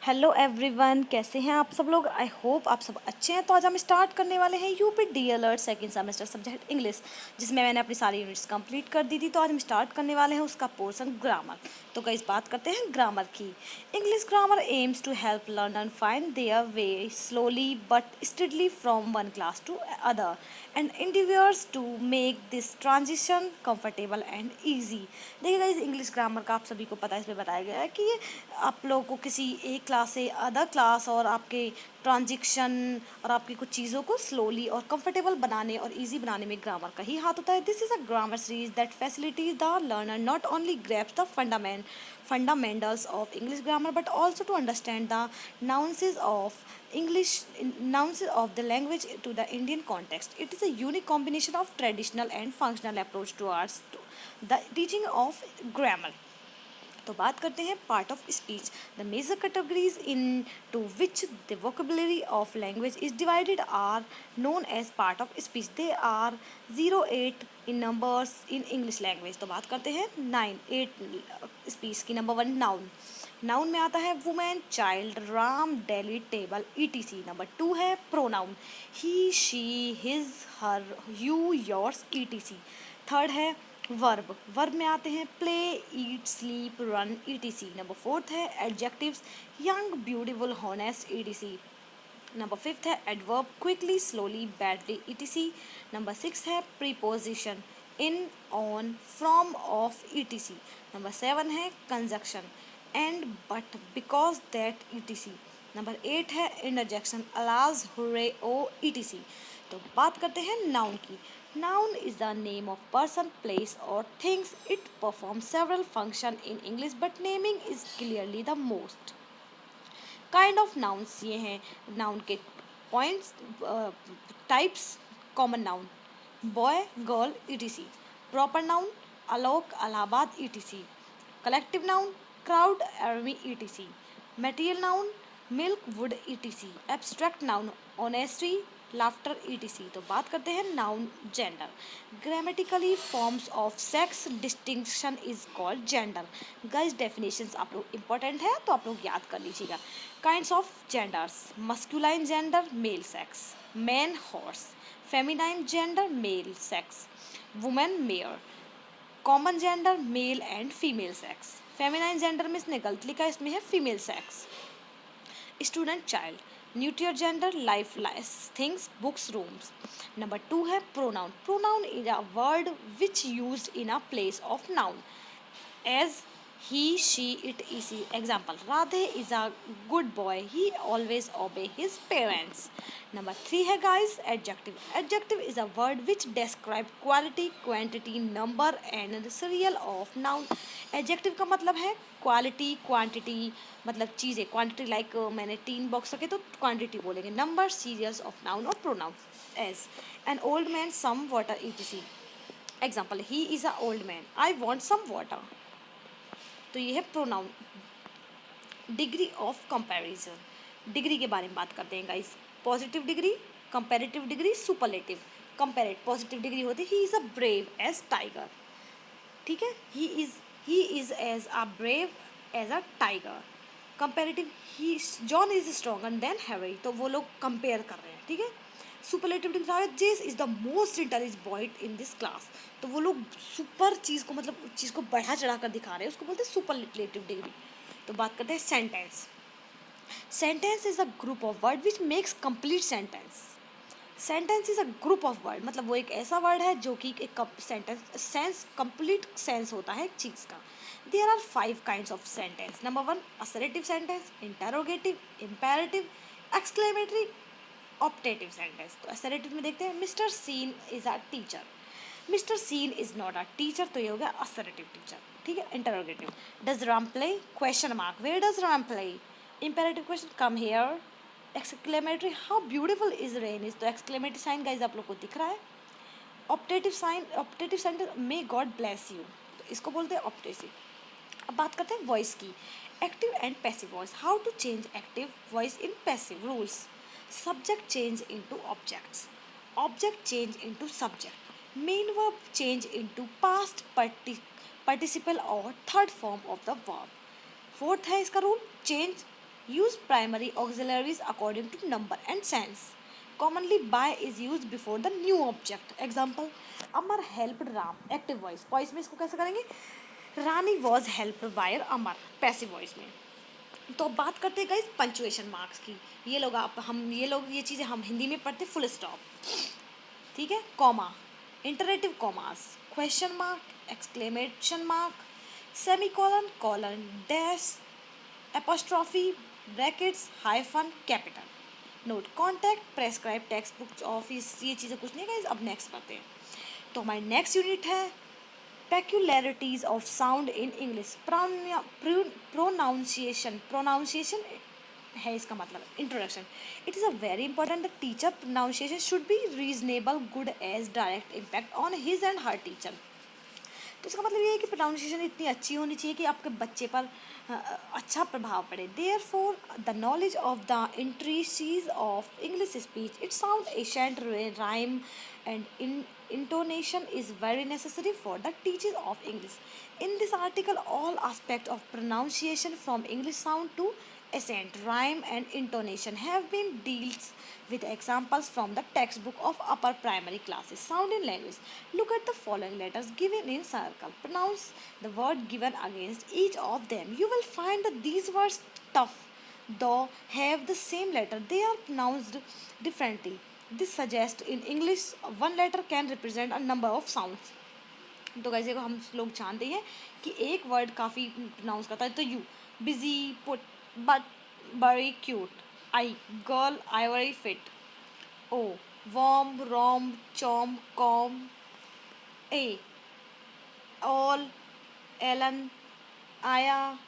Hello everyone, कैसे हैं आप सब लोग। आई होप आप सब अच्छे हैं। तो आज हम स्टार्ट करने वाले हैं UP D alert second semester subject English, जिसमें मैंने अपनी सारी यूनिट्स कंप्लीट कर दी थी। तो आज हम स्टार्ट करने वाले हैं उसका पोर्शन ग्रामर। तो गाइस बात करते हैं ग्रामर की। English grammar aims to help learner find their way slowly but steadily from one class to other and endeavors to make this transition comfortable and easy. देखिए गाइस, इंग्लिश ग्रामर का आप सभी को पता है, इसमें बताया गया है कि ये आप लोगों को किसी एक क्लास से अदर क्लास और आपके ट्रांजिशन और आपकी कुछ चीज़ों को स्लोली और कंफर्टेबल बनाने और इजी बनाने में ग्रामर का ही हाथ होता है। This is a grammar series that facilitates the learner not only grasps the fundamentals of English grammar but also to understand the nuances of English nuances of the language to the Indian context. It is a unique combination of traditional and functional approach towards the teaching of grammar. तो बात करते हैं part of speech. The major categories into which the vocabulary of language is divided are known as part of speech. They are 08 in numbers in English language. तो बात करते हैं 8 speech की। Number 1 noun. Noun में आता है women, child, Ram, daily, table, etc. Number 2 है pronoun, he, she, his, her, you, yours, etc. Third है वर्ब। वर्ब में आते हैं प्ले, ईट, स्लीप, रन, ईटीसी। नंबर 4 है adjectives, young, beautiful, honest, etc. Number 5 है adverb, quickly, slowly, badly, etc. Number 6 है preposition, in, on, from, of, etc. Number 7 है conjunction, and, but, because, that, etc. Number 8 है interjection, alas, hurray, O, etc. तो बात करते हैं noun की। Noun is the name of person, place और things. It perform several function in English but naming is clearly the most. Kind of nouns ये हैं noun के points, types. Common noun boy, girl, etc. Proper noun Alok, Allahabad, etc. Collective noun crowd, army, etc. Material noun milk, wood, etc. Abstract noun honesty, laughter, etc. तो बात करते हैं noun gender. Grammatically forms of sex distinction is called gender. Guys definitions आप लोग important है तो आप लोग याद कर लीजिएगा। Kinds of genders, masculine gender, male sex, man, horse. Feminine gender, male sex, women, mare. Common gender male and female sex. Feminine gender में इसने गलत लिखा है, इसमें है female sex. Student, child. Neuter gender life, things, books, rooms. Number 2 है pronoun. Pronoun is a word which used in a place of noun as he, she, it, easy. Example, Radhe is a good boy. He always obey his parents. Number 3 है guys adjective. Adjective is a word which describe quality, quantity, number and serial of noun. Adjective का मतलब है quality, quantity, मतलब चीज़ें। quantity like मैंने 3 box रखे तो quantity बोलेंगे। number, serials of noun और pronoun as an old man, some water, etc. Example, he is a old man. I want some water. तो ये है pronoun. Degree of comparison. Degree के बारे में बात करते हैं guys. Positive degree, comparative degree, superlative. Compare positive degree होती है he is a brave as tiger, ठीक है। He is as a brave as a tiger. Comparative, he John is stronger than Harry. तो वो लोग कंपेयर कर रहे हैं, ठीक है। सुपरलेटिव डिग्री है जेस is the most intelligent boy in this class. तो वो लोग सुपर चीज़ को, मतलब उस चीज़ को बढ़ा चढ़ा कर दिखा रहे हैं, उसको बोलते हैं सुपरलेटिव डिग्री। तो बात करते हैं sentence. Sentence is a group of word which makes complete sentence. Sentence is a group of word, मतलब वो एक ऐसा वर्ड है जो कि एक सेंटेंस सेंस, कंप्लीट सेंस होता है एक चीज़ का। There are 5 kinds of sentence. Number 1 assertive sentence, interrogative, imperative, exclamatory, optative sentence. तो असर्टिव में देखते हैं mister Sean is a teacher. Mister Sean is not a teacher, तो ये हो गया असर्टिव टीचर, ठीक है। Interrogative, does Ram play, question mark, where does Ram play. Imperative question, come here. Exclamatory, how beautiful is rain is. तो exclamatory sign guys आप लोग को दिख रहा है। Optative sign, optative sentence, may God bless you, तो इसको बोलते हैं ऑप्टेटिव। अब बात करते हैं वॉइस की। Active and passive voice. How to change active voice in passive rules. Subject change into objects, object change into subject, main verb change into past participle और third form of the verb. Fourth है इसका rule, change use primary auxiliaries according to number and sense. Commonly by is used before the new object. Example, Amar helped Ram. Active voice. Voice में इसको कैसे करेंगे? रानी was helped by Amar. Passive voice में. तो अब बात करते हैं गाइस पंचुएशन मार्क्स की. ये चीज़ें हम हिंदी में पढ़ते फुल स्टॉप, ठीक है, comma, inverted commas, question mark, exclamation mark, semicolon, colon, dash, apostrophe, brackets, hyphen, capital. Note, contact, prescribe textbook office, ये चीज़ें कुछ नहीं गाइस. अब नेक्स्ट करते हैं. तो हमारी नेक्स्ट यूनिट है peculiarities of sound in English. Pronunciation है इसका मतलब. Introduction. It is a very important that teacher pronunciation should be reasonable, good as direct impact on his and her teacher. तो इसका मतलब ये है कि प्रोनाउंसिएशन इतनी अच्छी होनी चाहिए कि आपके बच्चे पर अच्छा प्रभाव पड़े. Therefore, the knowledge of the intricacies of English speech, its sound, accent, rhyme, and intonation is very necessary for the teaching of English. In this article, all aspects of pronunciation from English sound to accent, rhyme, and intonation have been dealt with examples from the textbook of upper primary classes. Sound in language. Look at the following letters given in circle. Pronounce the word given against each of them. You will find that these words tough, though have the same letter. They are pronounced differently. This suggests in English one letter can represent a number of sounds. तो कैसे को हम लोग जानते हैं कि एक word काफ़ी प्रोनाउंस करता है. तो U, busy, put, but, buddy, cute. I, girl, ivory, fit. O, warm, Rome, चॉम, कॉम. ए, ऑल, एलन, आया,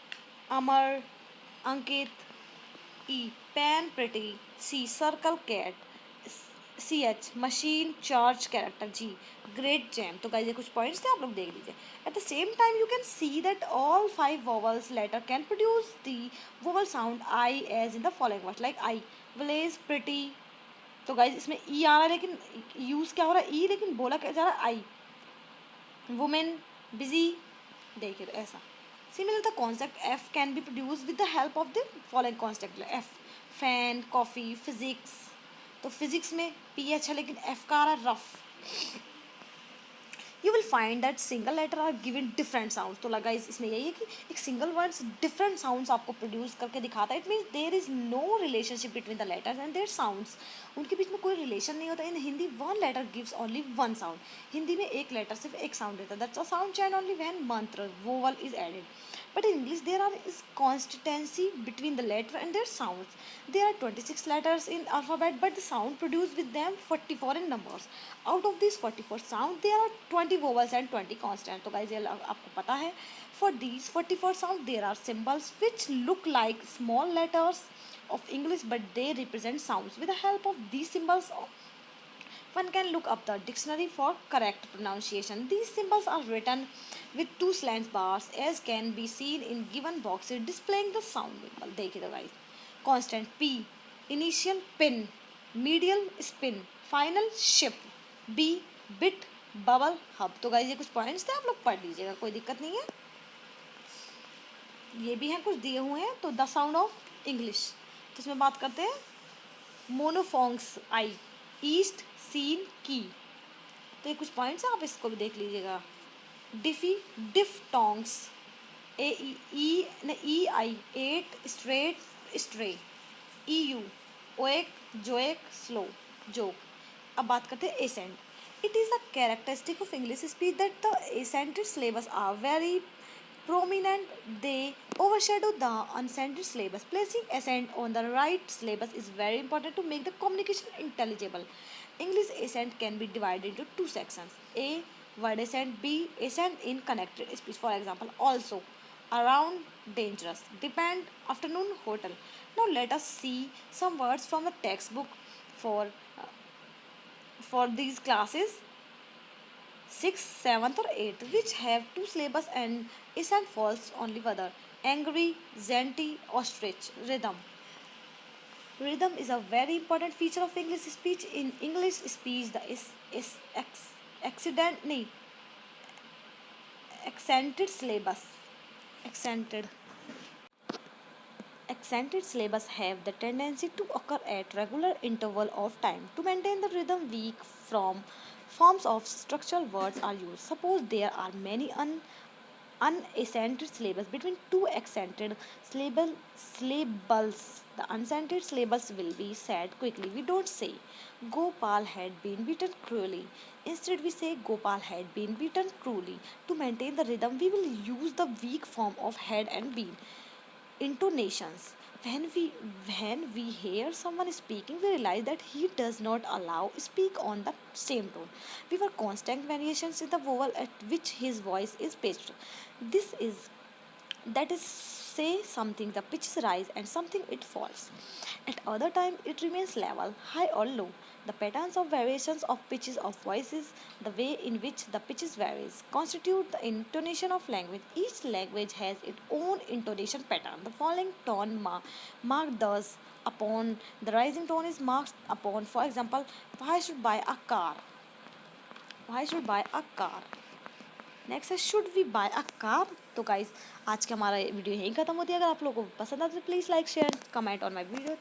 Amar, Ankit. E, pen, pretty. C, circle, cat. C H, machine, charge, character. G, great gem. तो guys ये कुछ points थे, आप लोग देख लीजिए. At the same time you can see that all 5 vowels letter can produce the vowel sound I as in the following words like I, village, pretty. तो guys इसमें ई आ रहा है लेकिन यूज़ क्या हो रहा है ई, लेकिन बोला क्या जा रहा है आई. Women, busy. देखिए तो ऐसा. Similar, the concept F can be produced with the help of the following concept. F, fan, coffee, physics. तो फिजिक्स में PH है लेकिन F का आ रहा है rough. You will find that single letter are given different sounds. तो लगा इसमें यही है कि एक सिंगल वर्ड्स डिफरेंट साउंड्स आपको प्रोड्यूस करके दिखाता है. It means there is no relationship between the letters and their sounds. उनके बीच में कोई रिलेशन नहीं होता. In Hindi one letter gives only one sound. Hindi में एक लेटर सिर्फ एक साउंड देता है. That's a sound change only when मंत्र vowel is added. But in English, there is consistency between the letter and their sounds. There are 26 letters in alphabet, but the sound produced with them 44 in numbers. Out of these 44 sounds, there are 20 vowels and 20 consonants. तो guys ये आपको पता है. For these 44 sounds, there are symbols which look like small letters of English, but they represent sounds. With the help of these symbols, one can look up the dictionary for correct pronunciation. These symbols are written with 2 slant bars as can be seen in given boxes displaying the sound symbol. देखिए तो guys. Constant P, initial pin, medial spin, final ship. B, bit, bubble, hub. तो guys ये कुछ points थे, आप लोग पढ़ लीजिएगा, कोई दिक्कत नहीं है. ये भी हैं कुछ दिए हुए हैं. तो द साउंड ऑफ इंग्लिश, तो इसमें बात करते हैं मोनोफोंग्स. आई, ईस्ट, सीन, की. तो ये कुछ पॉइंट्स हैं, आप इसको भी देख लीजिएगा. डिफी, diphthongs. E i, eight, straight, stray. E u, oak, joke, slow, joke. अब बात करते हैं accent. It is a characteristic of English speech that the accented syllables are very prominent. They overshadow the unscented syllables. Placing accent on the right syllabus is very important to make the communication intelligible. English accent can be divided into 2 sections. A, word accent. B, accent in connected speech. For example, also, around, dangerous, depend, afternoon, hotel. Now let us see some words from the textbook for these classes 6th, 7th or 8th, which have 2 syllables and accent falls only whether. Angry, zenty, ostrich. Rhythm. Rhythm is a very important feature of English speech. In English speech, the accented syllabus accented syllables have the tendency to occur at regular interval of time. To maintain the rhythm, weak forms of structural words are used. Suppose there are many unaccented syllables between two accented syllables. The unaccented syllables will be said quickly. We don't say Gopal had been beaten cruelly. Instead, we say Gopal had been beaten cruelly. To maintain the rhythm, we will use the weak form of had and been. Intonations. When we hear someone speaking, we realize that he does not allow speak on the same tone. We were constant variations in the vowel at which his voice is pitched. This is that is say something the pitches rise and something it falls. At other time it remains level, high or low. The patterns of variations of pitches of voices, the way in which the pitches varies, constitute the intonation of language. Each language has its own intonation pattern. The falling tone marked thus upon the rising tone is marked upon, for example, why should buy a car, why should buy a car. Next है should we buy a car. तो guys आज का हमारा video यहीं खत्म होती है। अगर आप लोगों को पसंद आता है तो please like share comment on my video.